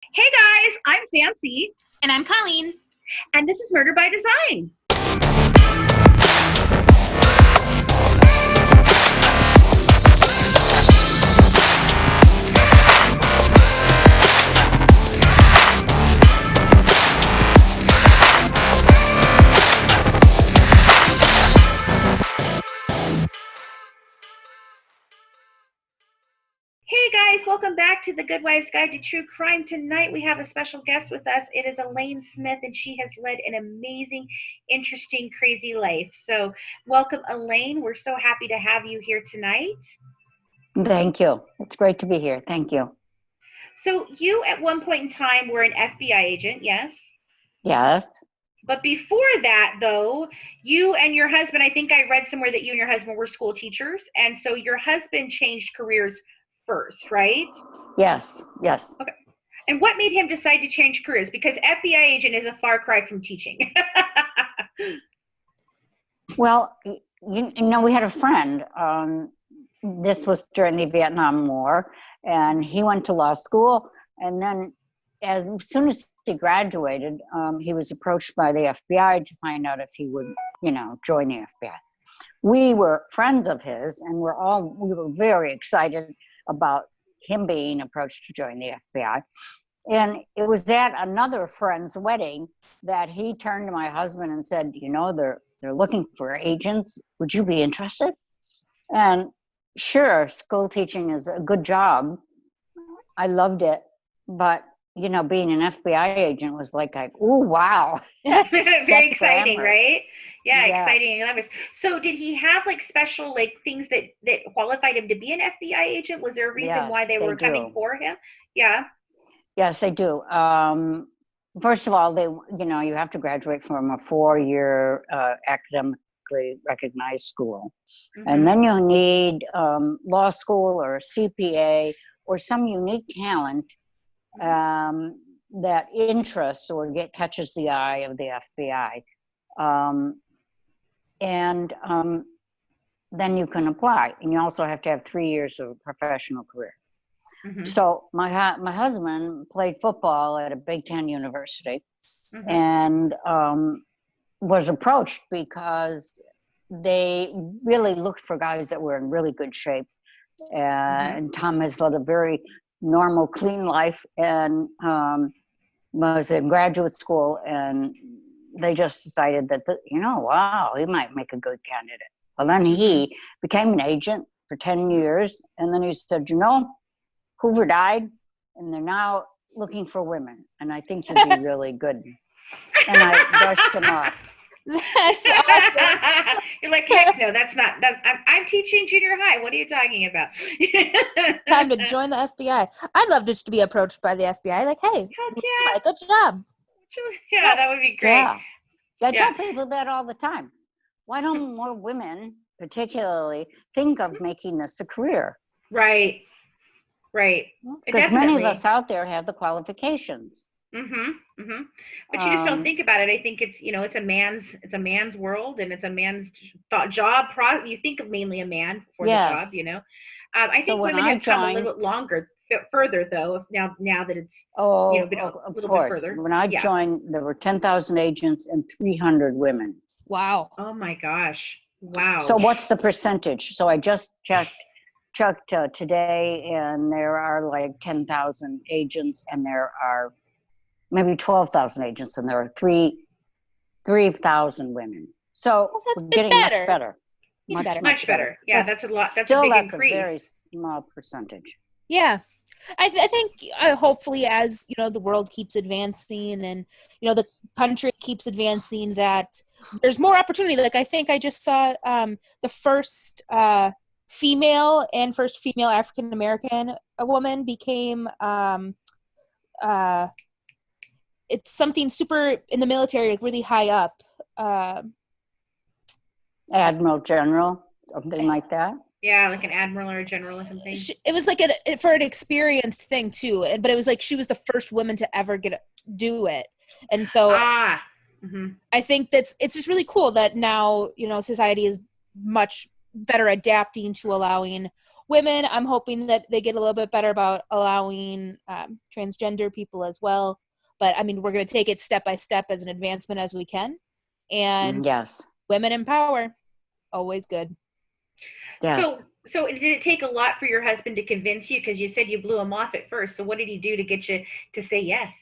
Hey guys, I'm Fancy. And I'm Colleen. And this is Murder by Design. Hey guys, welcome back to the Good Wives Guide to True Crime. Tonight we have a special guest with us. It is Elaine Smith, and she has led an amazing, interesting, crazy life. So welcome, Elaine. We're so happy to have you here tonight. Thank you. It's great to be here. Thank you. So you at one point in time were an FBI agent, yes? Yes. But before that, though, you and your husband, I think I read somewhere that you and your husband were school teachers. And so your husband changed careers first, right? Yes. Okay. And what made him decide to change careers? Because FBI agent is a far cry from teaching. Well, you know, we had a friend. This was during the Vietnam War, and he went to law school. And then as soon as he graduated, he was approached by the FBI to find out if he would, join the FBI. We were friends of his, and we were very excited about him being approached to join the FBI. And it was at another friend's wedding that he turned to my husband and said, they're looking for agents. Would you be interested? And sure, school teaching is a good job. I loved it. But, being an FBI agent was like, oh, wow. Very exciting, glamorous. Right? Yeah, exciting and glamorous. So did he have things that qualified him to be an FBI agent? Was there a reason why they were coming for him? Yeah. Yes, they do. First of all, you have to graduate from a 4-year academically recognized school. Mm-hmm. And then you need law school or a CPA or some unique talent that interests or catches the eye of the FBI. Then you can apply. And you also have to have 3 years of a professional career. Mm-hmm. So my husband played football at a Big Ten university. Mm-hmm. And was approached because they really looked for guys that were in really good shape. And Tom has led a very normal, clean life and was in graduate school, and they just decided that, wow, he might make a good candidate. Well, then he became an agent for 10 years, and then he said, Hoover died, and they're now looking for women, and I think you'd be really good. And I brushed him off. That's awesome. You're like, heck no, I'm teaching junior high. What are you talking about? Time to join the FBI. I'd love just to be approached by the FBI. Like, hey, good job. Yeah, yes. That would be great. Yeah. I tell people that all the time. Why don't more women, particularly, think of making this a career? Right. Because many of us out there have the qualifications. But you just don't think about it. I think it's it's a man's world, and it's a man's job. You think of mainly a man for the job. I think women have come a little bit further though. Now that it's been a little bit further. When I joined, there were 10,000 agents and 300 women. Wow. Oh my gosh. Wow. So what's the percentage? So I just checked today, and there are like 10,000 agents, and there are maybe 12,000 agents, and there are 3,000 women. So we're getting much better. Much better. Yeah, that's a lot. That's still, a big that's increase. A very small percentage. Yeah. I think hopefully as, the world keeps advancing and, the country keeps advancing, that there's more opportunity. Like, I think I just saw the first female African-American woman became it's something super in the military, like really high up. Admiral General, something like that. Yeah, like an admiral or a general or something. It was like for an experienced thing too, but it was like she was the first woman to ever do it, and so I think it's just really cool that now society is much better adapting to allowing women, I'm hoping that they get a little bit better about allowing transgender people as well. But I mean, we're going to take it step by step as an advancement as we can. And Yes. women in power, always good. Yes. So did it take a lot for your husband to convince you? Because you said you blew him off at first. So what did he do to get you to say yes?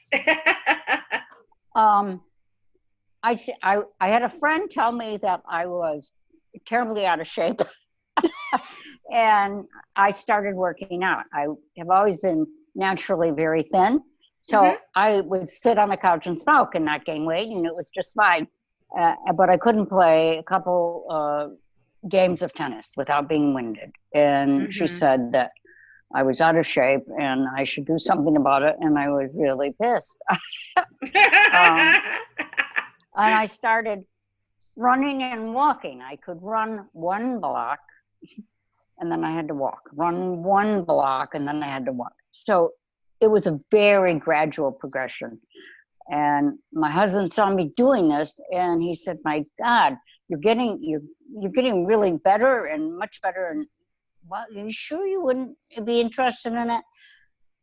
I had a friend tell me that I was terribly out of shape. And I started working out. I have always been naturally very thin. So I would sit on the couch and smoke and not gain weight, and it was just fine. But I couldn't play a couple games of tennis without being winded. And she said that I was out of shape and I should do something about it. And I was really pissed. And I started running and walking. I could run 1 block and then I had to walk, run 1 block and then I had to walk. So it was a very gradual progression. And my husband saw me doing this and he said, my God, you're getting really better and much better. And well, are you sure you wouldn't be interested in it?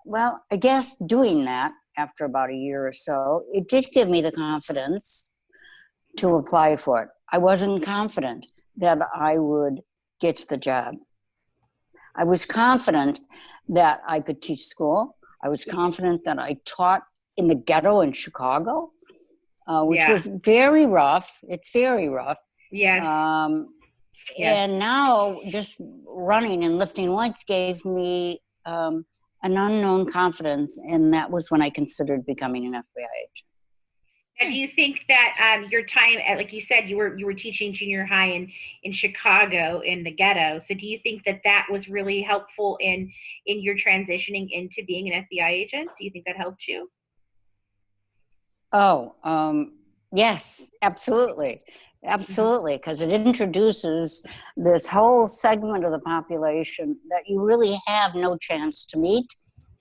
Well, I guess doing that after about a year or so, it did give me the confidence to apply for it. I wasn't confident that I would get the job. I was confident that I could teach school. I was confident that I taught in the ghetto in Chicago, which was very rough. It's very rough. Yes. And now just running and lifting weights gave me an unknown confidence. And that was when I considered becoming an FBI agent. And do you think that your time at, like you said, you were teaching junior high in Chicago in the ghetto. So do you think that was really helpful in your transitioning into being an FBI agent? Do you think that helped you? Oh, yes, absolutely. Absolutely, because it introduces this whole segment of the population that you really have no chance to meet.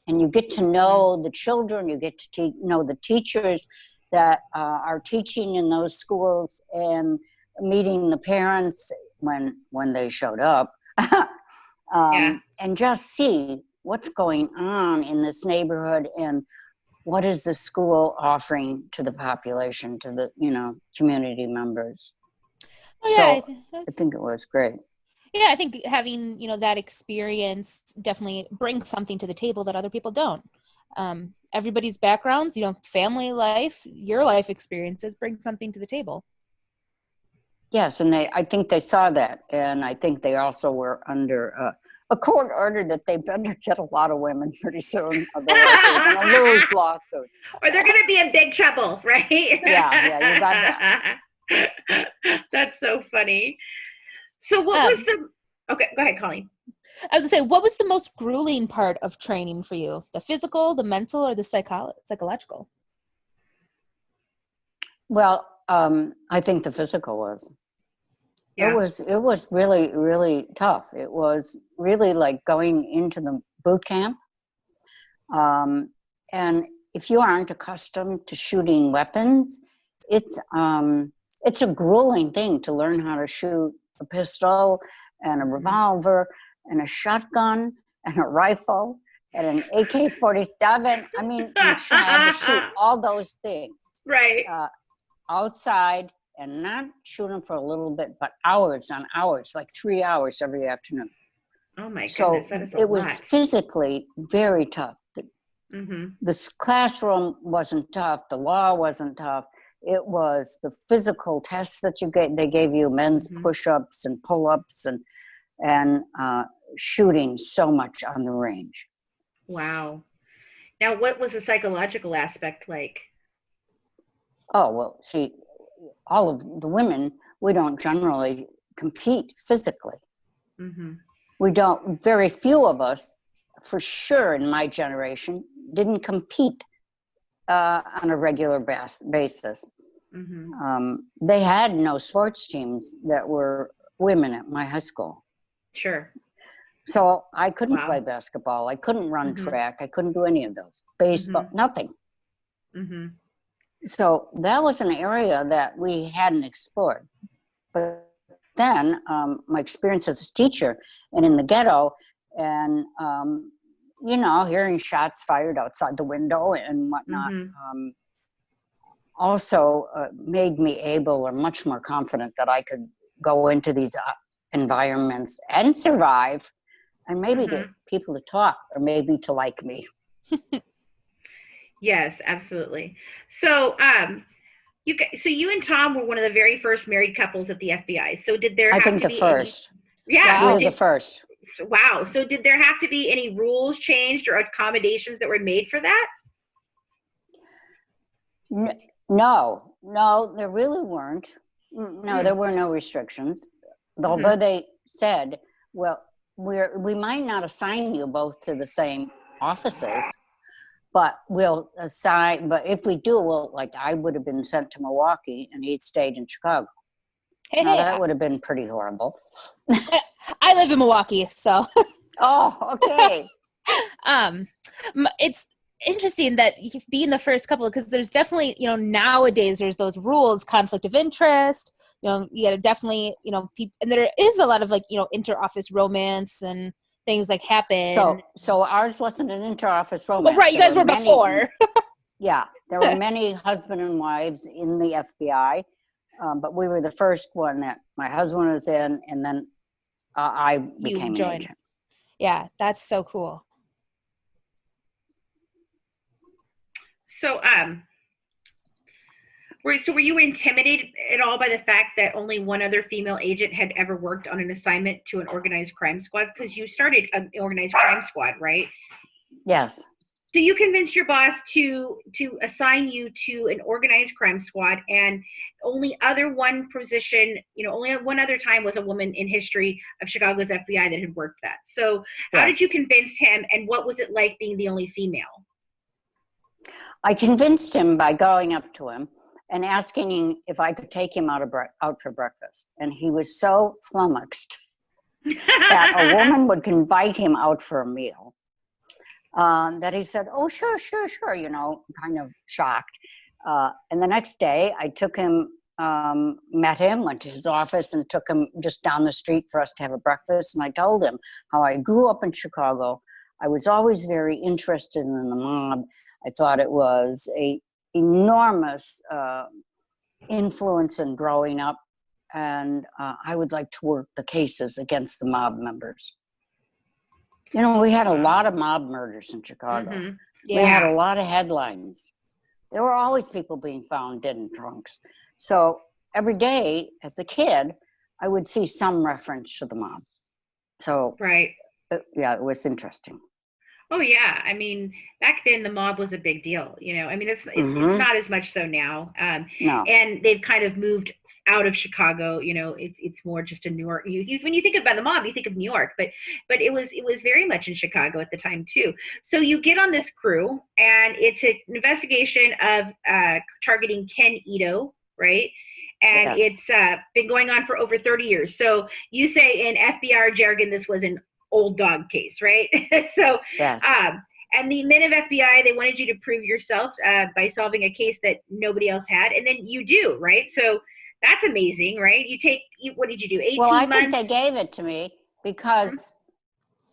And you get to know the children, you get to know the teachers that are teaching in those schools and meeting the parents when they showed up. And just see what's going on in this neighborhood and what is the school offering to the population, to the, community members. Oh, yeah, so I think it was great. Yeah, I think having, that experience definitely brings something to the table that other people don't. Everybody's backgrounds, family life, your life experiences bring something to the table. Yes, and I think they saw that. And I think they also were under a court order that they better get a lot of women pretty soon. Otherwise they're going to lose lawsuits. Or they're going to be in big trouble, right? Yeah, you got that. That's so funny. So what was okay, go ahead, Colleen. I was going to say, what was the most grueling part of training for you? The physical, the mental, or the psychological? Well, I think the physical was. Yeah. It was really, really tough. It was really like going into the boot camp. And if you aren't accustomed to shooting weapons, it's a grueling thing to learn how to shoot a pistol and a revolver and a shotgun and a rifle and an AK-47. I mean, you have to shoot all those things. Right. Outside and not shoot them for a little bit, but hours on hours, like 3 hours every afternoon. Oh my goodness, so that is a it lot. was physically very tough. This classroom wasn't tough. The law wasn't tough. It was the physical tests that they gave you, men's push-ups and pull-ups and shooting so much on the range. Wow. Now, what was the psychological aspect like? Oh, well, see, all of the women, we don't generally compete physically. We don't, very few of us, for sure in my generation, didn't compete on a regular basis. They had no sports teams that were women at my high school. Sure. So I couldn't play basketball. I couldn't run track. I couldn't do any of those. Baseball, nothing. So that was an area that we hadn't explored. But then my experience as a teacher and in the ghetto, and you know, hearing shots fired outside the window and whatnot. Also made me able or much more confident that I could go into these environments and survive and maybe get people to talk or maybe to like me. Yes, absolutely. So you and Tom were one of the very first married couples at the FBI. So did there I have think to the be first. Any, yeah, we were the first. Wow. So did there have to be any rules changed or accommodations that were made for that? No, there really weren't. No, there were no restrictions. Although they said, well, we might not assign you both to the same offices, but we'll assign, but if we do, well, like I would have been sent to Milwaukee and he'd stayed in Chicago. Now that would have been pretty horrible. I live in Milwaukee, so. Oh, okay. It's interesting that being the first couple, because there's definitely, you know, nowadays there's those rules, conflict of interest, you know, you gotta definitely, you know, and there is a lot of like, you know, inter-office romance and things like happen. So ours wasn't an inter-office romance. Oh, right, you guys were before. Yeah, there were many husband and wives in the FBI, but we were the first one that my husband was in, and then I became an agent. Yeah, that's so cool. So, were you intimidated at all by the fact that only one other female agent had ever worked on an assignment to an organized crime squad? Because you started an organized crime squad, right? Yes. So you convinced your boss to assign you to an organized crime squad, and only one position, you know, only one other time was a woman in history of Chicago's FBI that had worked that. So how did you convince him, and what was it like being the only female? I convinced him by going up to him and asking him if I could take him out for breakfast. And he was so flummoxed that a woman would invite him out for a meal that he said, oh, sure, you know, kind of shocked. And the next day I took him, met him, went to his office and took him just down the street for us to have a breakfast. And I told him how I grew up in Chicago. I was always very interested in the mob. I thought it was a enormous influence in growing up, and I would like to work the cases against the mob members. You know, we had a lot of mob murders in Chicago. Yeah. We had a lot of headlines. There were always people being found dead in trunks. So every day as a kid, I would see some reference to the mob. So yeah, it was interesting. Oh yeah, I mean, back then the mob was a big deal. You know, I mean, it's not as much so now. No. And they've kind of moved out of Chicago. You know, it's more just a New York. When you think about the mob, you think of New York, but it was very much in Chicago at the time too. So you get on this crew, and it's an investigation of targeting Ken Ito, right? And it's been going on for over 30 years. So you say in FBI jargon, this was an old dog case, right? So, and the men of FBI, they wanted you to prove yourself by solving a case that nobody else had, and then you do, right? So that's amazing, right? What did you do? 18 months? Well, I think they gave it to me because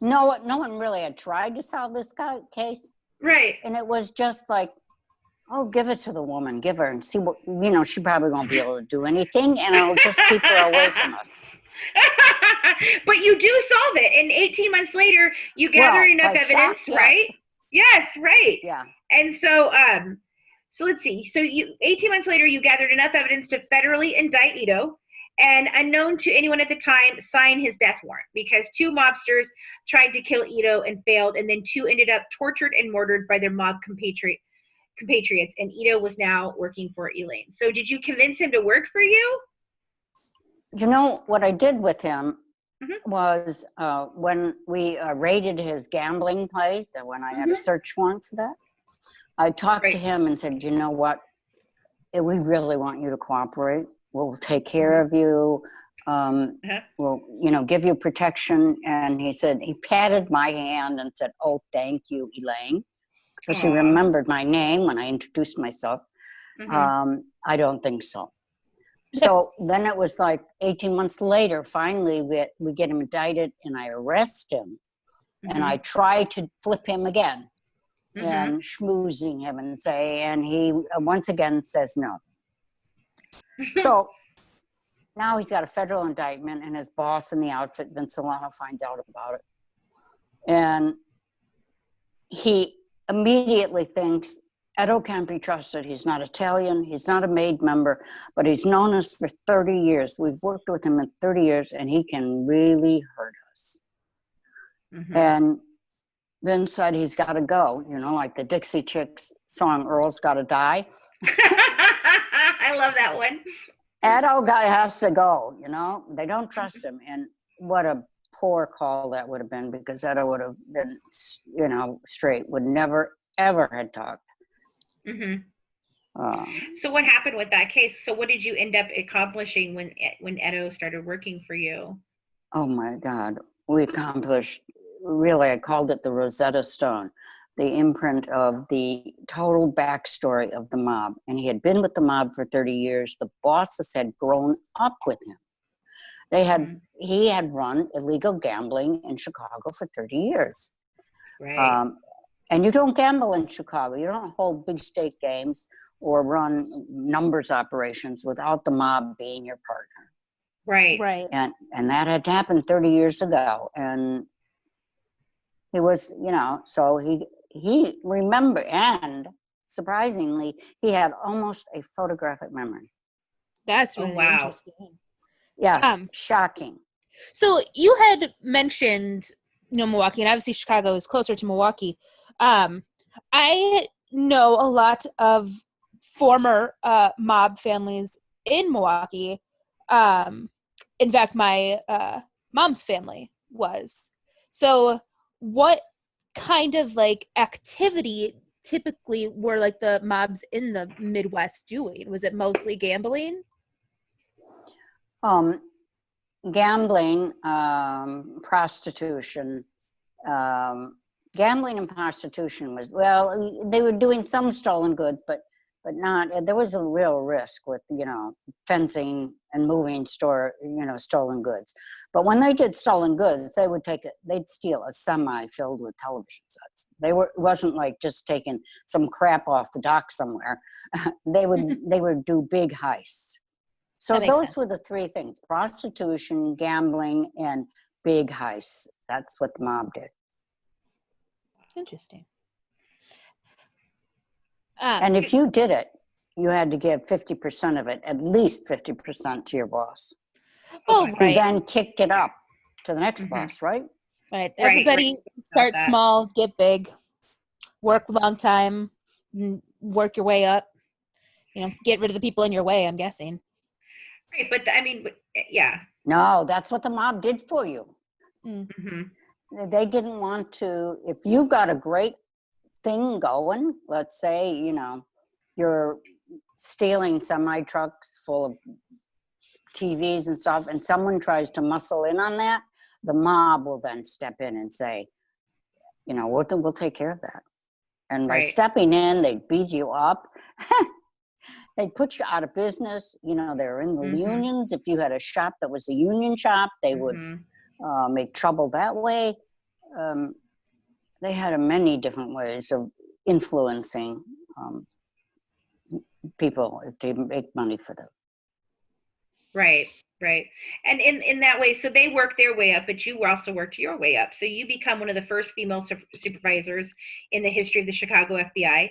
no one really had tried to solve this case, right? And it was just like, oh, give it to the woman, give her, and see what, you know, she probably won't be able to do anything, and it'll just keep her away from us. But you do solve it, and 18 months later you gather enough evidence, right? Yes, right. Yeah. And so so let's see, so 18 months later you gathered enough evidence to federally indict Ito, and unknown to anyone at the time, sign his death warrant, because 2 mobsters tried to kill Ito and failed, and then 2 ended up tortured and murdered by their mob compatriots, and Ito was now working for Elaine. So did you convince him to work for you? You know, what I did with him was when we raided his gambling place, and when I had a search warrant for that, I talked to him and said, you know what, we really want you to cooperate. We'll take care of you. We'll, you know, give you protection. And he said, he patted my hand and said, oh, thank you, Elaine, because he remembered my name when I introduced myself. I don't think so. So then it was like 18 months later, finally we get him indicted, and I arrest him. And I tried to flip him again and schmoozing him and he once again says no. So now he's got a federal indictment, and his boss in the outfit, Vince Solano, finds out about it. And he immediately thinks, Edo can't be trusted. He's not Italian. He's not a MAID member, but he's known us for 30 years. We've worked with him in 30 years, and he can really hurt us. And Vince said he's got to go, like the Dixie Chicks song, Earl's Gotta Die. I love that one. Edo guy has to go, They don't trust him. And what a poor call that would have been, because Edo would have been, straight, would never, ever had talked. So what happened with that case? So what did you end up accomplishing when Edo started working for you? Oh my God. We accomplished, really, I called it the Rosetta Stone, the imprint of the total backstory of the mob. And he had been with the mob for 30 years. The bosses had grown up with him. He had run illegal gambling in Chicago for 30 years. Right. And you don't gamble in Chicago. You don't hold big stake games or run numbers operations without the mob being your partner. Right. And that had happened 30 years ago. And he was, so he remembered, and surprisingly, he had almost a photographic memory. That's really interesting. Yeah, shocking. So you had mentioned, Milwaukee, and obviously Chicago is closer to Milwaukee. I know a lot of former mob families in Milwaukee. In fact, my mom's family was. So what kind of activity typically were the mobs in the Midwest doing? Was it mostly gambling? Gambling, prostitution. Gambling and prostitution was, they were doing some stolen goods, but not, there was a real risk with, fencing and moving stolen goods. But when they did stolen goods, they'd steal a semi filled with television sets. It wasn't like just taking some crap off the dock somewhere. They would do big heists. So those were the three things: prostitution, gambling, and big heists. That's what the mob did. Interesting. And if you did it, you had to give 50% of it, at least 50% to your boss. Oh, Who right. then kicked it up to the next boss, right? Right. Everybody start small, get big, work a long time, work your way up. Get rid of the people in your way, I'm guessing. Right, but yeah. No, that's what the mob did for you. They didn't want to, if you got a great thing going, let's say, you're stealing semi-trucks full of TVs and stuff, and someone tries to muscle in on that, the mob will then step in and say, we'll take care of that. And by stepping in, they beat you up. They'd put you out of business. They're in the unions. If you had a shop that was a union shop, they would make trouble that way. They had many different ways of influencing people to make money for them. Right. And in that way, so they worked their way up, but you also worked your way up. So you become one of the first female supervisors in the history of the Chicago FBI,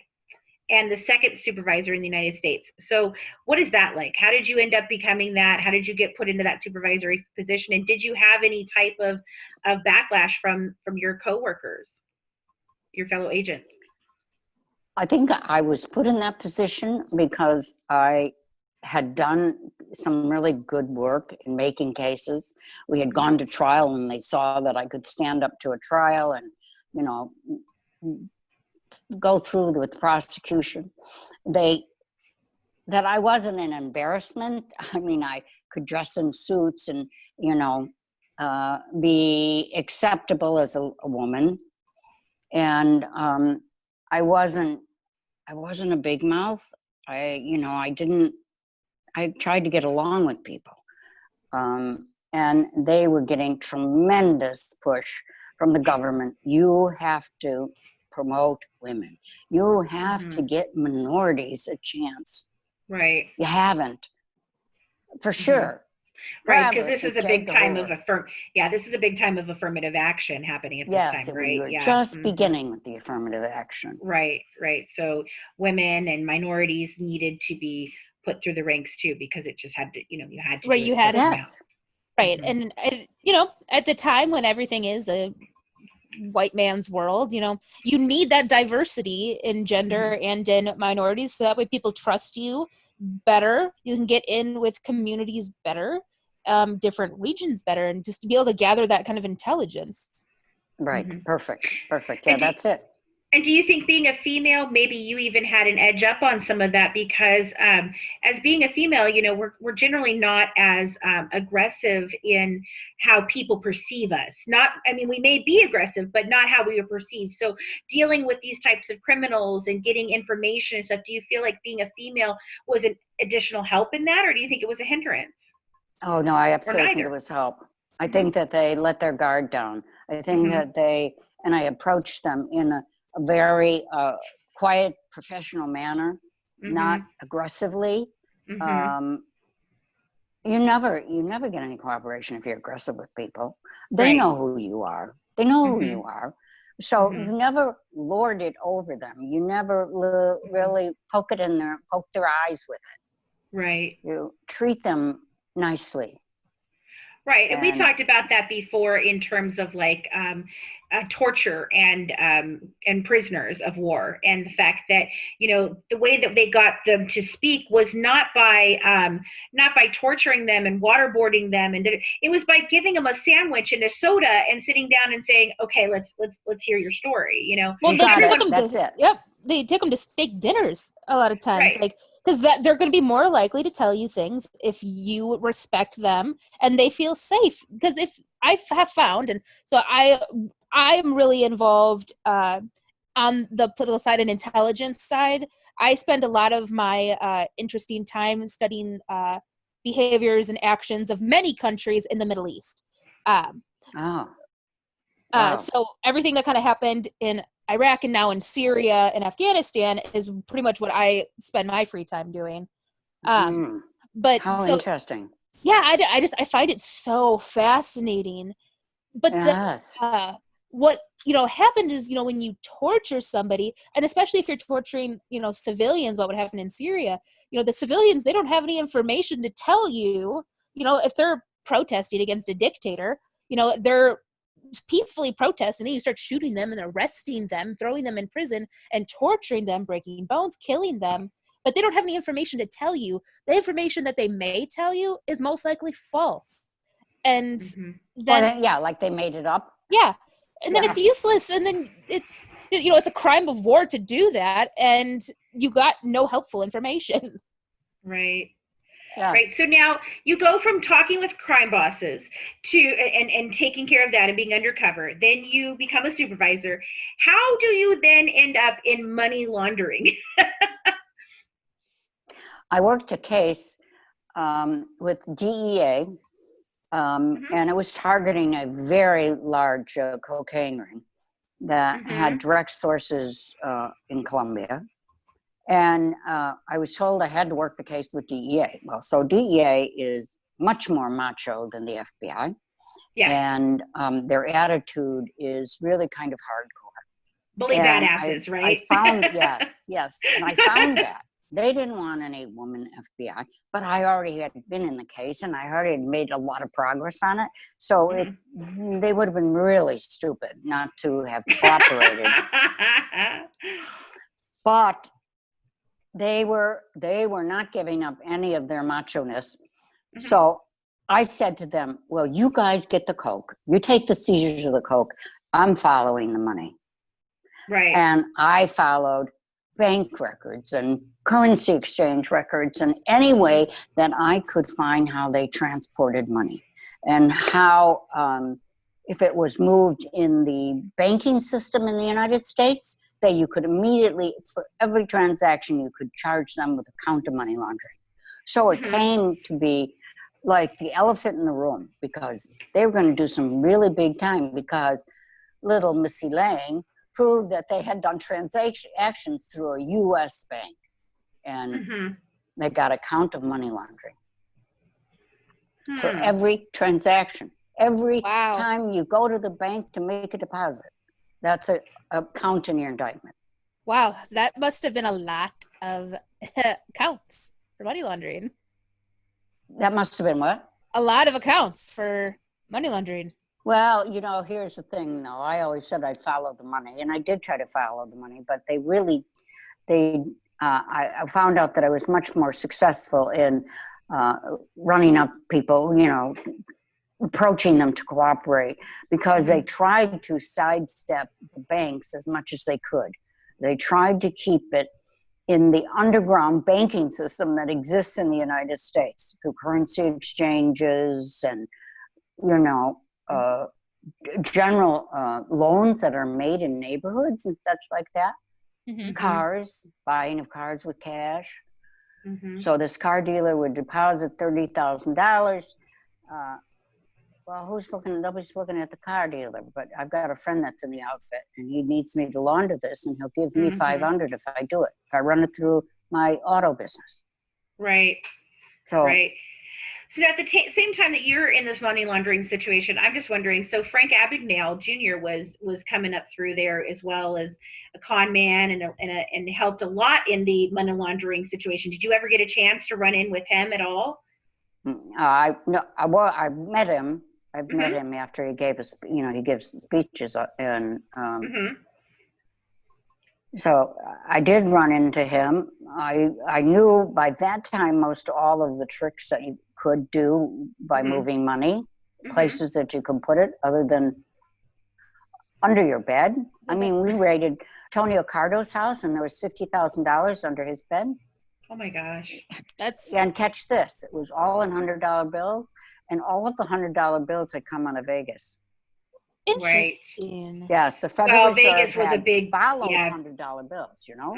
and the second supervisor in the United States. So what is that like? How did you end up becoming that? How did you get put into that supervisory position? And did you have any type of backlash from your coworkers, your fellow agents? I think I was put in that position because I had done some really good work in making cases. We had gone to trial, and they saw that I could stand up to a trial and, go through with the prosecution. That I wasn't an embarrassment. I could dress in suits and, be acceptable as a woman. And I wasn't a big mouth. I tried to get along with people. And they were getting tremendous push from the government, you have to promote women. You have to get minorities a chance. Right. You haven't, for sure. Right, because this is a big time of this is a big time of affirmative action happening at this time, right? We were just beginning with the affirmative action. Right. So women and minorities needed to be put through the ranks too, because it just had to, you had to. Right, you had yes. Right, and at the time when everything is a white man's world, you need that diversity in gender and in minorities, so that way people trust you better. You can get in with communities better, different regions better, and just to be able to gather that kind of intelligence. Right. Perfect. Yeah, that's it. And do you think being a female, maybe you even had an edge up on some of that, because as being a female, we're generally not as aggressive in how people perceive us. We may be aggressive, but not how we are perceived. So dealing with these types of criminals and getting information and stuff, do you feel like being a female was an additional help in that, or do you think it was a hindrance? Oh, no, I absolutely think it was help. I think that they let their guard down. I think that and I approached them in a very quiet, professional manner, not aggressively. You never get any cooperation if you're aggressive with people. They know who you are. They know who you are. So you never lord it over them. You never really poke their eyes with it. Right. You treat them nicely. Right, and we talked about that before in terms of torture and prisoners of war, and the fact that the way that they got them to speak was not by torturing them and waterboarding them, and it was by giving them a sandwich and a soda and sitting down and saying, "Okay, let's hear your story." Well, that's it. Yep, they take them to steak dinners a lot of times, because they're going to be more likely to tell you things if you respect them and they feel safe. Because if I have found, and so I'm really involved on the political side and intelligence side. I spend a lot of my interesting time studying behaviors and actions of many countries in the Middle East. So everything that kind of happened in Iraq and now in Syria and Afghanistan is pretty much what I spend my free time doing. But how interesting. Yeah, I find it so fascinating. But what happened is, when you torture somebody, and especially if you're torturing civilians, what would happen in Syria, the civilians, they don't have any information to tell you, if they're protesting against a dictator, they're peacefully protesting, and then you start shooting them and arresting them, throwing them in prison and torturing them, breaking bones, killing them. But they don't have any information to tell you. The information that they may tell you is most likely false. And then, like they made it up. Yeah. And then it's useless. And then it's a crime of war to do that. And you got no helpful information. Right. Yes. Right. So now you go from talking with crime bosses to and taking care of that and being undercover. Then you become a supervisor. How do you then end up in money laundering? I worked a case with DEA, and it was targeting a very large cocaine ring that had direct sources in Colombia. And I was told I had to work the case with DEA. Well, so DEA is much more macho than the FBI. Yes. And their attitude is really kind of hardcore. Bully badasses, right? I found, yes. And I found that. They didn't want any woman FBI, but I already had been in the case and I already had made a lot of progress on it. So they would have been really stupid not to have cooperated. But they were not giving up any of their macho-ness. So I said to them, well, you guys get the coke. You take the seizures of the coke. I'm following the money. Right. And I followed bank records and currency exchange records and any way that I could find how they transported money and how, if it was moved in the banking system in the United States, that you could immediately, for every transaction, you could charge them with a count of money laundering. So it came to be like the elephant in the room, because they were going to do some really big time, because little Miss Elaine proved that they had done transactions through a U.S. bank, and they got a count of money laundering for every transaction. Every time you go to the bank to make a deposit, that's a count in your indictment. Wow, that must have been a lot of counts for money laundering. That must have been what? A lot of accounts for money laundering. Well, you know, here's the thing, though. I always said I'd follow the money, and I did try to follow the money, but I found out that I was much more successful in running up people, you know, approaching them to cooperate, because they tried to sidestep the banks as much as they could. They tried to keep it in the underground banking system that exists in the United States through currency exchanges and, you know, general loans that are made in neighborhoods and such like that. Cars, buying of cars with cash. So this car dealer would deposit $30,000. Well, nobody's looking at the car dealer, but I've got a friend that's in the outfit and he needs me to launder this, and he'll give me $500 if I do it, if I run it through my auto business. Right. So at the same time that you're in this money laundering situation, I'm just wondering, so Frank Abagnale Jr. was coming up through there as well as a con man and helped a lot in the money laundering situation. Did you ever get a chance to run in with him at all? I met him. I've met him after he gave us, you know, he gives speeches, and so I did run into him. I knew by that time most all of the tricks that you could do by moving money, places that you can put it other than under your bed. I mean, we raided Tony Accardo's house and there was $50,000 under his bed. Oh my gosh. And catch this, it was all in $100 bills, and all of the $100 bills had come out of Vegas. Interesting. Right. Yes, the Federal Reserve Vegas was a big follows $100 bills, you know?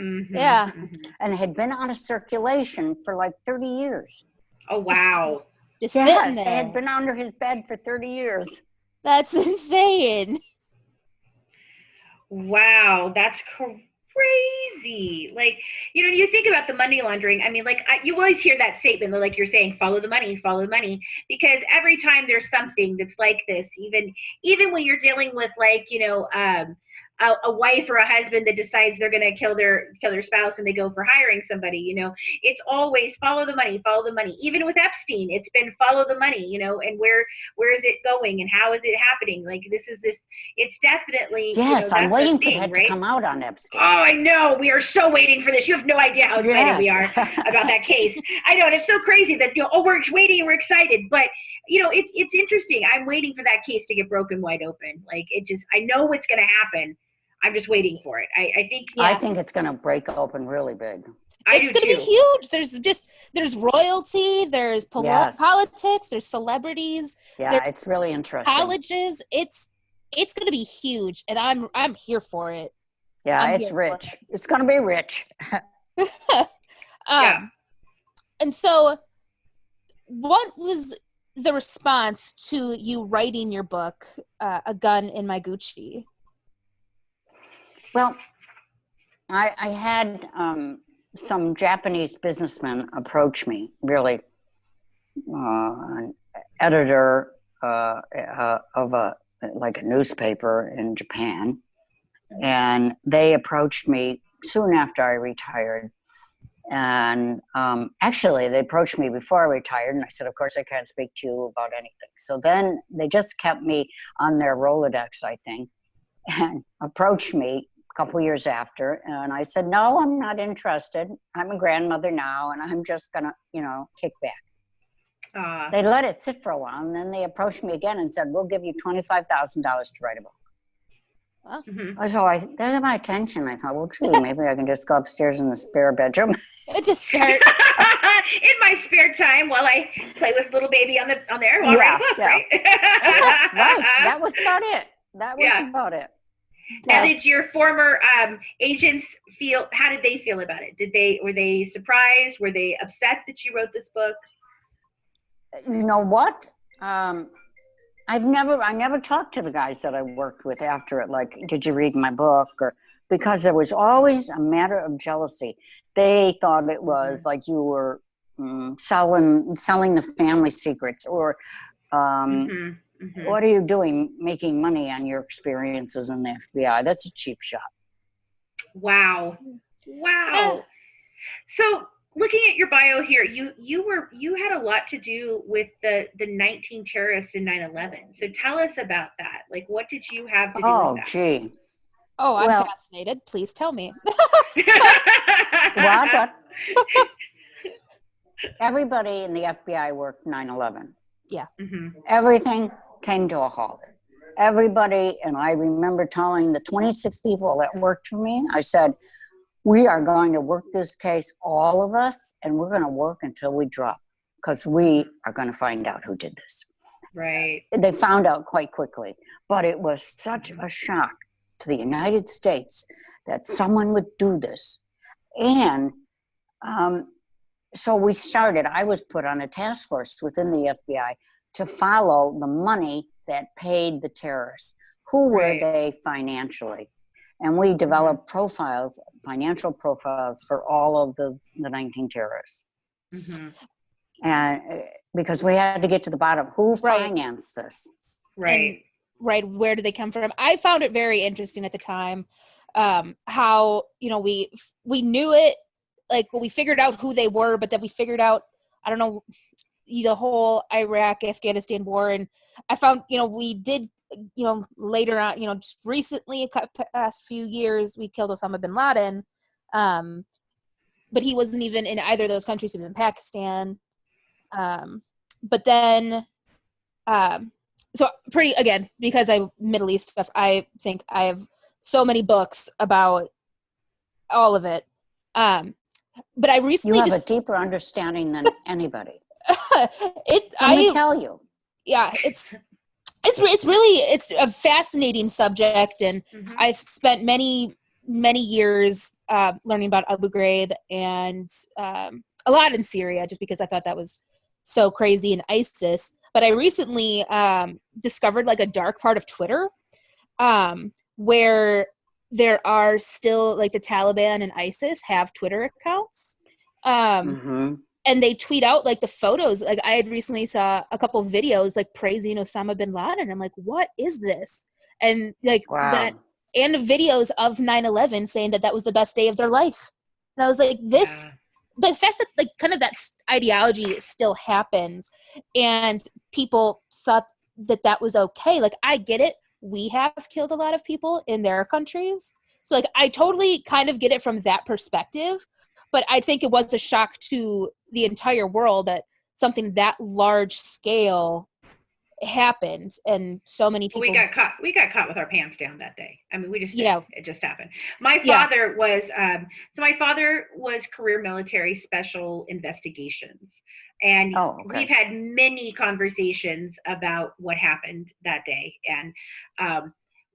And had been out of circulation for like 30 years. Oh, wow. Just sitting there. They had been under his bed for 30 years. That's insane. Wow, that's crazy. Like, you know, you think about the money laundering. I mean, like, you always hear that statement, like you're saying, follow the money, because every time there's something that's like this, even when you're dealing with, like, you know, a wife or a husband that decides they're going to kill their spouse and they go for hiring somebody, you know, it's always follow the money. Even with Epstein, it's been follow the money, you know, and where is it going and how is it happening? Like, it's definitely, yes, you know, I'm waiting for that right? to come out on Epstein. Oh, I know. We are so waiting for this. You have no idea how excited we are about that case. I know, and it's so crazy that, you know, we're waiting and we're excited, but, you know, it's interesting. I'm waiting for that case to get broken wide open. Like, I know what's going to happen. I'm just waiting for it. I think it's going to break open really big. It's going to be huge. There's royalty, there's politics, there's celebrities. Yeah, it's really interesting. Colleges. It's going to be huge, and I'm here for it. Yeah, it's rich. It's going to be rich. And so, what was the response to you writing your book, A Gun in My Gucci? Well, I had some Japanese businessmen approach me, really, an editor of a newspaper in Japan, and they approached me soon after I retired. And actually, they approached me before I retired, and I said, of course, I can't speak to you about anything. So then they just kept me on their Rolodex, I think, and approached me a couple years after, and I said, no, I'm not interested. I'm a grandmother now, and I'm just gonna, you know, kick back. They let it sit for a while, and then they approached me again and said, we'll give you $25,000 to write a book. So they got my attention. I thought, well, gee, maybe I can just go upstairs in the spare bedroom. Just start in my spare time while I play with little baby on there. I'll write a book, right? Right. That was about it. About it. How did your former agents feel? How did they feel about it? Were they surprised? Were they upset that you wrote this book? You know what? I never talked to the guys that I worked with after it. Like, did you read my book? Or because there was always a matter of jealousy. They thought it was like you were selling the family secrets, or what are you doing making money on your experiences in the FBI? That's a cheap shot. Wow. So looking at your bio here, you had a lot to do with the 19 terrorists in 9/11. So tell us about that. Like, what did you have to do with that? Gee. Oh, I'm fascinated. Please tell me. What? Everybody in the FBI worked 9/11. Yeah. Everything came to a halt. Everybody, and I remember telling the 26 people that worked for me, I said, we are going to work this case, all of us, and we're going to work until we drop, because we are going to find out who did this. Right. They found out quite quickly, but it was such a shock to the United States that someone would do this. And so I was put on a task force within the FBI to follow the money that paid the terrorists. Who were they financially? And we developed financial profiles for all of the 19 terrorists. And because we had to get to the bottom, who financed this? Right. And, where did they come from? I found it very interesting at the time, how, we knew it, like, we figured out who they were, but then we figured out, I don't know, the whole Iraq, Afghanistan war. And I found, we did, later on, just recently, past few years, we killed Osama bin Laden. But he wasn't even in either of those countries. He was in Pakistan. But then, so again, because Middle East stuff, I think I have so many books about all of it. But I recently you have a deeper understanding than anybody. Let me tell you. Yeah, it's a fascinating subject, and I've spent many years learning about Abu Ghraib and a lot in Syria, just because I thought that was so crazy, in ISIS. But I recently discovered like a dark part of Twitter, where there are still, like, the Taliban and ISIS have Twitter accounts. And they tweet out, like, the photos. Like, I had recently saw a couple of videos, like, praising Osama bin Laden. I'm like, what is this? And, like, and videos of 9/11 saying that was the best day of their life. And I was like, the fact that, like, kind of that ideology still happens, and people thought that was okay. Like, I get it. We have killed a lot of people in their countries. So, like, I totally kind of get it from that perspective. But I think it was a shock to the entire world that something that large scale happened, and so many people. We got caught with our pants down that day. I mean, it just happened. My father was career military special investigations, and we've had many conversations about what happened that day, and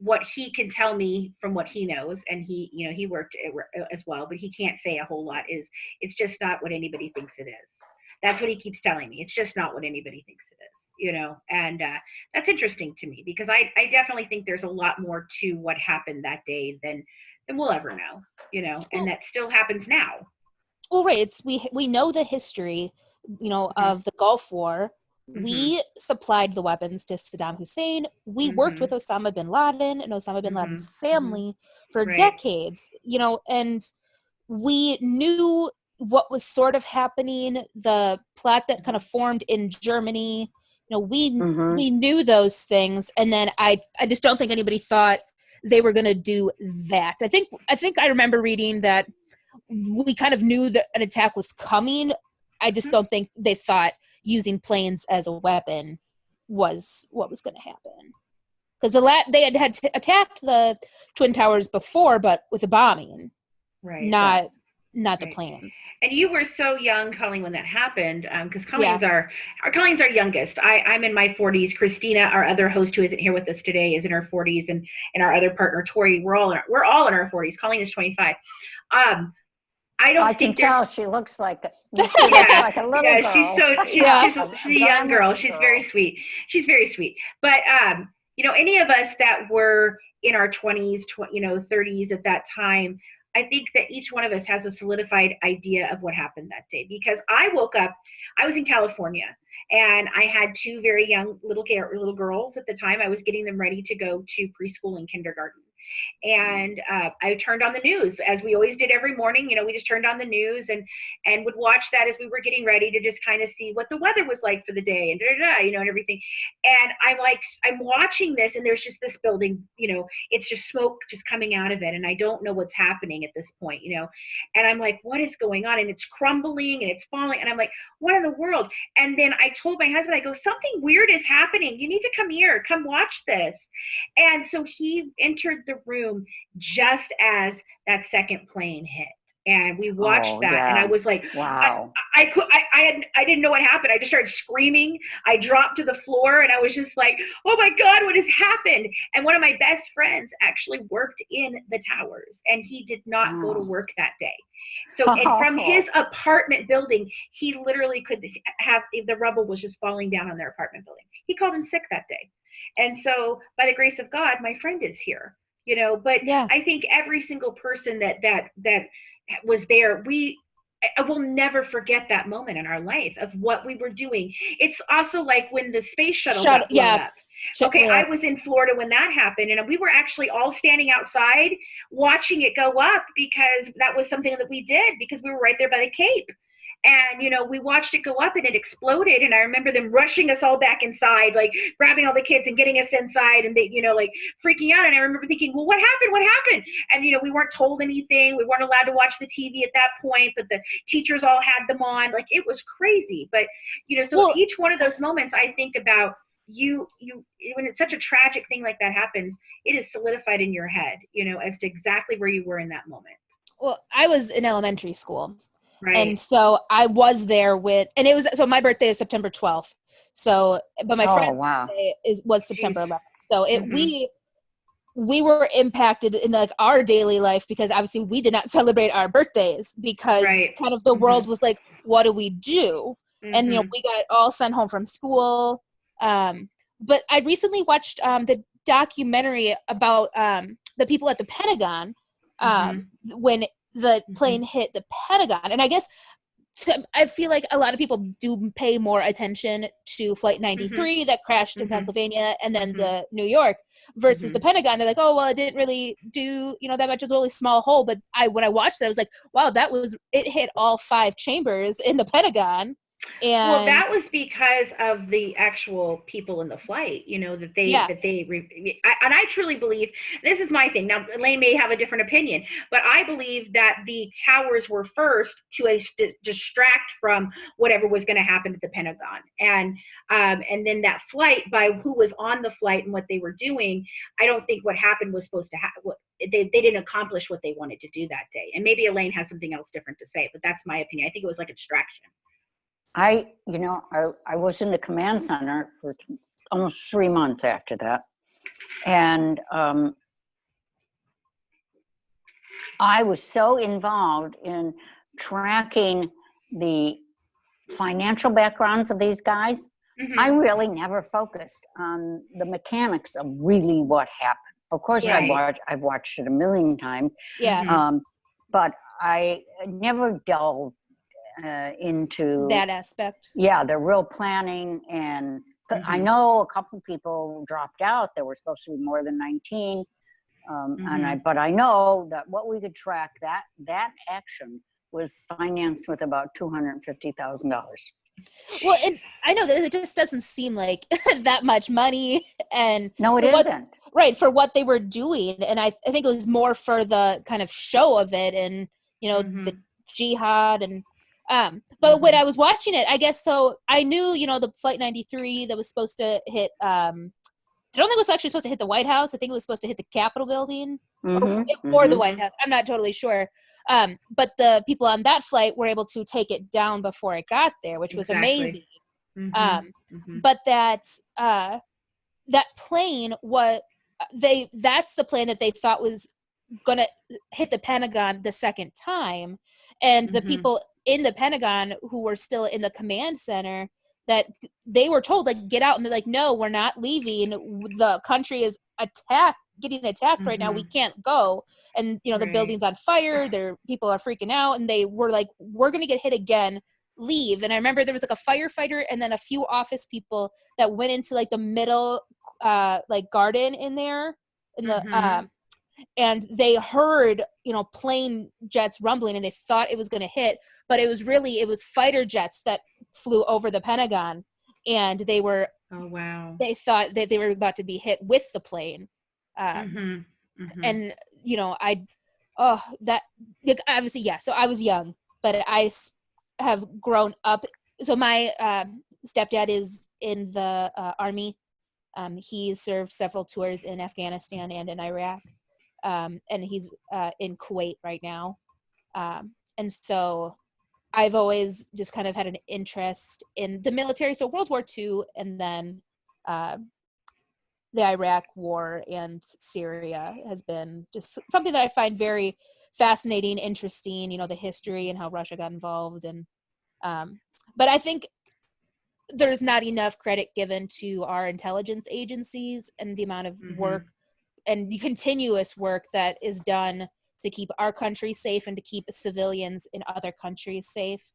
what he can tell me from what he knows, and he worked as well, but he can't say a whole lot, it's just not what anybody thinks it is. That's what he keeps telling me. It's just not what anybody thinks it is, and that's interesting to me, because I definitely think there's a lot more to what happened that day than we'll ever know, and that still happens now. Well, right. We know the history, of the Gulf War. We supplied the weapons to Saddam Hussein. We worked with Osama bin Laden and Osama bin Laden's family for decades, and we knew what was sort of happening, the plot that kind of formed in Germany. We knew those things, and then I just don't think anybody thought they were going to do that. I think I remember reading that we kind of knew that an attack was coming. I just don't think they thought using planes as a weapon was what was going to happen, because they had attacked the Twin Towers before, but with a bombing, not the planes. And you were so young, Colleen, when that happened, because Colleen's our youngest. I'm in my 40s. Christina, our other host who isn't here with us today, is in her 40s, and our other partner Tori, we're all in our 40s. Colleen is 25. I don't I think can tell she looks like a little girl. She's a young girl. She's very sweet. She's very sweet. But any of us that were in our 20s, 30s at that time, I think that each one of us has a solidified idea of what happened that day, because I woke up, I was in California, and I had two very young little girls at the time. I was getting them ready to go to preschool and kindergarten. And I turned on the news, as we always did every morning. We just turned on the news and would watch that as we were getting ready to just kind of see what the weather was like for the day, and and everything. And I'm watching this, and there's just this building, it's just smoke just coming out of it, and I don't know what's happening at this point, and I'm like, what is going on? And it's crumbling and it's falling, and I'm like, what in the world? And then I told my husband, I go, something weird is happening. You need to come here, come watch this. And so he entered the room just as that second plane hit, and we watched that. Yeah. And I was like, wow. I didn't know what happened. I just started screaming. I dropped to the floor, and I was just like, oh my God, what has happened? And one of my best friends actually worked in the towers, and he did not go to work that day. So and from his apartment building, he literally could have, the rubble was just falling down on their apartment building. He called in sick that day. And so by the grace of God, my friend is here, but yeah. I think every single person that was there, I will never forget that moment in our life of what we were doing. It's also like when the space shuttle got blown up. Okay, I was in Florida when that happened, and we were actually all standing outside watching it go up, because that was something that we did, because we were right there by the Cape. And, we watched it go up, and it exploded. And I remember them rushing us all back inside, like grabbing all the kids and getting us inside, and they, like freaking out. And I remember thinking, well, what happened? What happened? And, we weren't told anything. We weren't allowed to watch the TV at that point, but the teachers all had them on. Like, it was crazy. But, so each one of those moments, I think about you when it's such a tragic thing like that happens, it is solidified in your head, as to exactly where you were in that moment. Well, I was in elementary school. Right. And so I was there so my birthday is September 12th. So, but my friend's birthday was September 11th. So we were impacted in our daily life, because obviously we did not celebrate our birthdays, because kind of the world was like, what do we do? And, we got all sent home from school. But I recently watched the documentary about the people at the Pentagon when the plane hit the Pentagon. And I guess I feel like a lot of people do pay more attention to Flight 93 that crashed in Pennsylvania, and then the New York versus the Pentagon. They're like, oh, well, it didn't really do, that much. It's a really small hole. But when I watched that, I was like, wow, it hit all 5 chambers in the Pentagon. And well, that was because of the actual people in the flight, and I truly believe, this is my thing. Now, Elaine may have a different opinion, but I believe that the towers were first to distract from whatever was going to happen at the Pentagon. And then that flight, by who was on the flight and what they were doing, I don't think what happened was supposed to happen. They didn't accomplish what they wanted to do that day. And maybe Elaine has something else different to say, but that's my opinion. I think it was like a distraction. I was in the command center for almost 3 months after that. And I was so involved in tracking the financial backgrounds of these guys. I really never focused on the mechanics of really what happened. Of course, I've watched it a million times. Yeah. But I never delved into that aspect. Yeah, the real planning. And I know a couple of people dropped out. There were supposed to be more than 19. But I know that what we could track, that action was financed with about $250,000. Well, and I know that it just doesn't seem like that much money. And no, it isn't. Right, for what they were doing. And I think it was more for the kind of show of it, and the jihad. And but when I was watching it, I guess, so I knew, the Flight 93 that was supposed to hit, I don't think it was actually supposed to hit the White House. I think it was supposed to hit the Capitol building or the White House. I'm not totally sure. But the people on that flight were able to take it down before it got there, which was amazing. But that plane, that's the plane that they thought was going to hit the Pentagon the second time. And the people in the Pentagon who were still in the command center, that they were told, like, get out, and they're like, no, we're not leaving, the country is getting attacked right now, we can't go. And the building's on fire, people are freaking out, and they were like, we're gonna get hit again, leave. And I remember there was like a firefighter and then a few office people that went into like the middle like garden in there in the and they heard plane jets rumbling, and they thought it was going to hit, but it was fighter jets that flew over the Pentagon, and they thought that they were about to be hit with the plane. And obviously, yeah, so I was young, but I have grown up. So my stepdad is in the Army. He served several tours in Afghanistan and in Iraq. And he's in Kuwait right now. And so I've always just kind of had an interest in the military. So World War II, and then the Iraq War and Syria has been just something that I find very fascinating, interesting, the history and how Russia got involved. And but I think there's not enough credit given to our intelligence agencies and the amount of work and the continuous work that is done to keep our country safe and to keep civilians in other countries safe.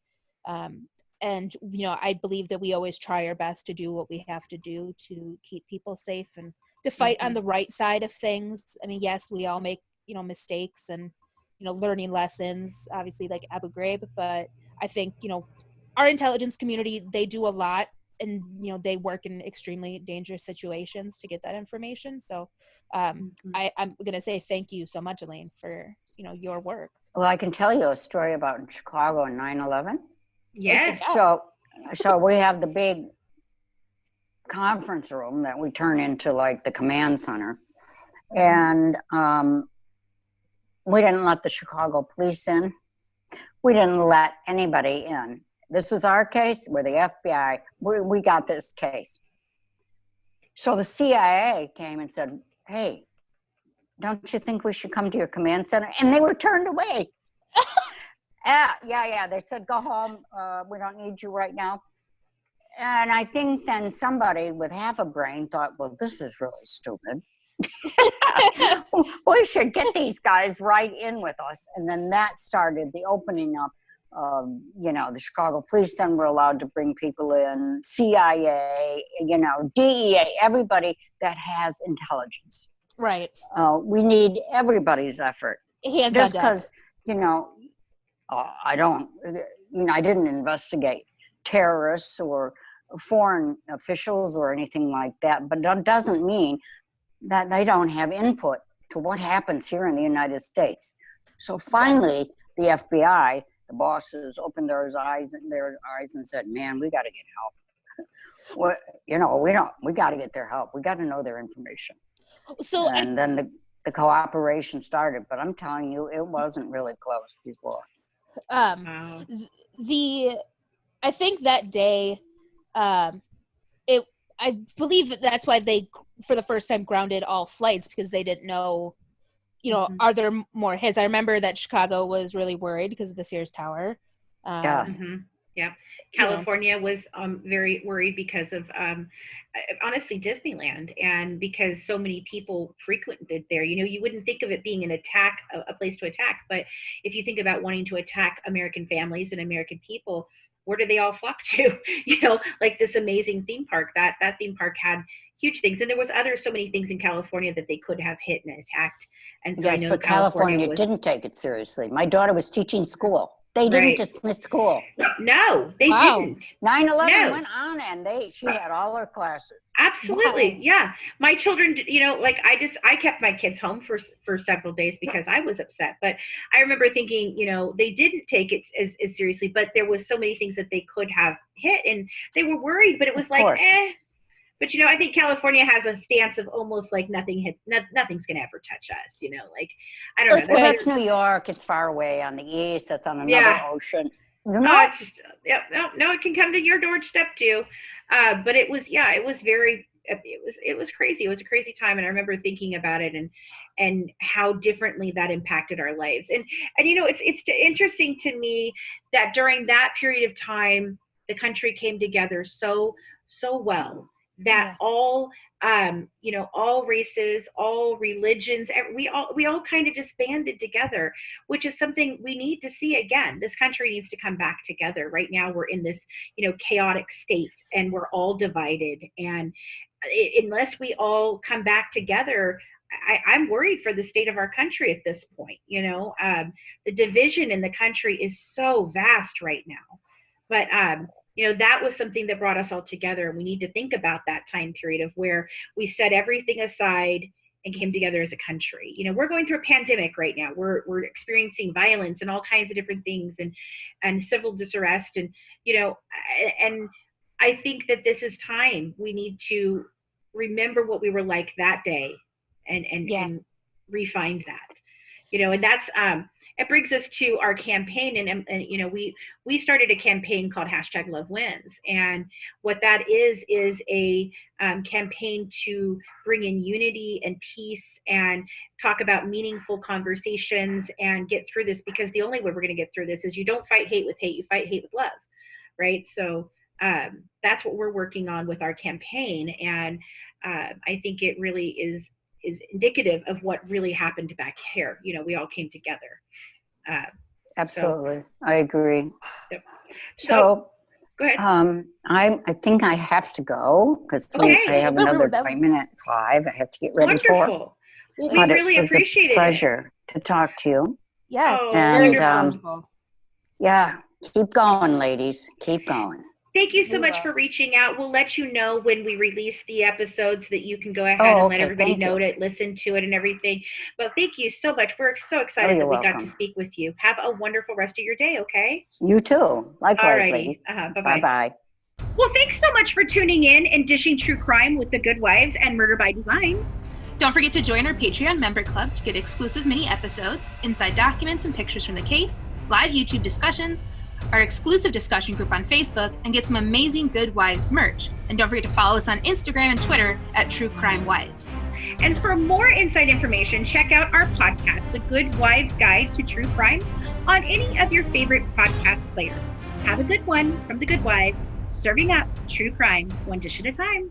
And, I believe that we always try our best to do what we have to do to keep people safe and to fight on the right side of things. I mean, yes, we all make, mistakes and, learning lessons, obviously, like Abu Ghraib, but I think, our intelligence community, they do a lot, and, they work in extremely dangerous situations to get that information. So I'm going to say thank you so much, Elaine, for, your work. Well, I can tell you a story about Chicago in 9/11. Yes. So we have the big conference room that we turn into like the command center. And we didn't let the Chicago police in. We didn't let anybody in. This was our case. We're the FBI. We got this case. So the CIA came and said, hey, don't you think we should come to your command center? And they were turned away. Yeah. They said, go home. We don't need you right now. And I think then somebody with half a brain thought, well, this is really stupid. We should get these guys right in with us. And then that started the opening up of, the Chicago police then were allowed to bring people in, CIA, DEA, everybody that has intelligence. Right. We need everybody's effort. Hands just on deck. because, I didn't investigate terrorists or foreign officials or anything like that, but that doesn't mean that they don't have input to what happens here in the United States. So finally, the FBI, the bosses, opened their eyes and said, man, we got to get help. We got to get their help. We got to know their information. And then the cooperation started, but I'm telling you, it wasn't really close before. I think that day, I believe that's why they, for the first time, grounded all flights, because they didn't know, are there more hits? I remember that Chicago was really worried because of the Sears Tower. Yes. Yeah. California was very worried because of, honestly, Disneyland, and because so many people frequented there. You wouldn't think of it being a place to attack, but if you think about wanting to attack American families and American people, where do they all flock to? Like this amazing theme park. That theme park had huge things, and there was so many things in California that they could have hit and attacked. And so yes, but California didn't take it seriously. My daughter was teaching school. They didn't dismiss school. No, they didn't. 9/11 went on, and she had all her classes. Absolutely, yeah. My children, I kept my kids home for several days because I was upset. But I remember thinking, they didn't take it as seriously. But there was so many things that they could have hit, and they were worried. But it was like, eh. But I think California has a stance of almost like nothing's gonna ever touch us. I don't know. Well, that's New York. It's far away on the east. It's on another ocean. It's just it can come to your doorstep too. But it was very it was crazy. It was a crazy time, and I remember thinking about it and how differently that impacted our lives. And it's interesting to me that during that period of time, the country came together so well that all all races, all religions, we all kind of disbanded together, which is something we need to see again. This country needs to come back together. Right now we're in this chaotic state, and we're all divided, and unless we all come back together, I'm worried for the state of our country at this point. The division in the country is so vast right now, but that was something that brought us all together. And we need to think about that time period of where we set everything aside and came together as a country. We're going through a pandemic right now. We're experiencing violence and all kinds of different things, and civil disarrest, and and I think that this is time. We need to remember what we were like that day and refine that. And that's it brings us to our campaign, and we started a campaign called #LoveWins, and what that is a campaign to bring in unity and peace and talk about meaningful conversations and get through this, because the only way we're going to get through this is you don't fight hate with hate, you fight hate with love, right? So that's what we're working on with our campaign, and I think it really is indicative of what really happened back here. We all came together. Absolutely. I agree. Yep. So go ahead. I think I have to go because I have another appointment at 5. I have to get ready for. Well, we really appreciate it. It's a pleasure to talk to you. Yes. And keep going, ladies. Keep going. Thank you so much for reaching out. We'll let you know when we release the episode so that you can go ahead and let everybody know to listen to it and everything. But thank you so much. We're so excited that we got to speak with you. Have a wonderful rest of your day, okay? You too. Likewise, ladies. Bye-bye. Bye-bye. Well, thanks so much for tuning in and dishing true crime with the Good Wives and Murder by Design. Don't forget to join our Patreon member club to get exclusive mini episodes, inside documents and pictures from the case, live YouTube discussions, our exclusive discussion group on Facebook, and get some amazing Good Wives merch. And don't forget to follow us on Instagram and Twitter at truecrimewives. And for more inside information, check out our podcast, The Good Wives Guide to True Crime, on any of your favorite podcast players. Have a good one from The Good Wives, serving up true crime one dish at a time.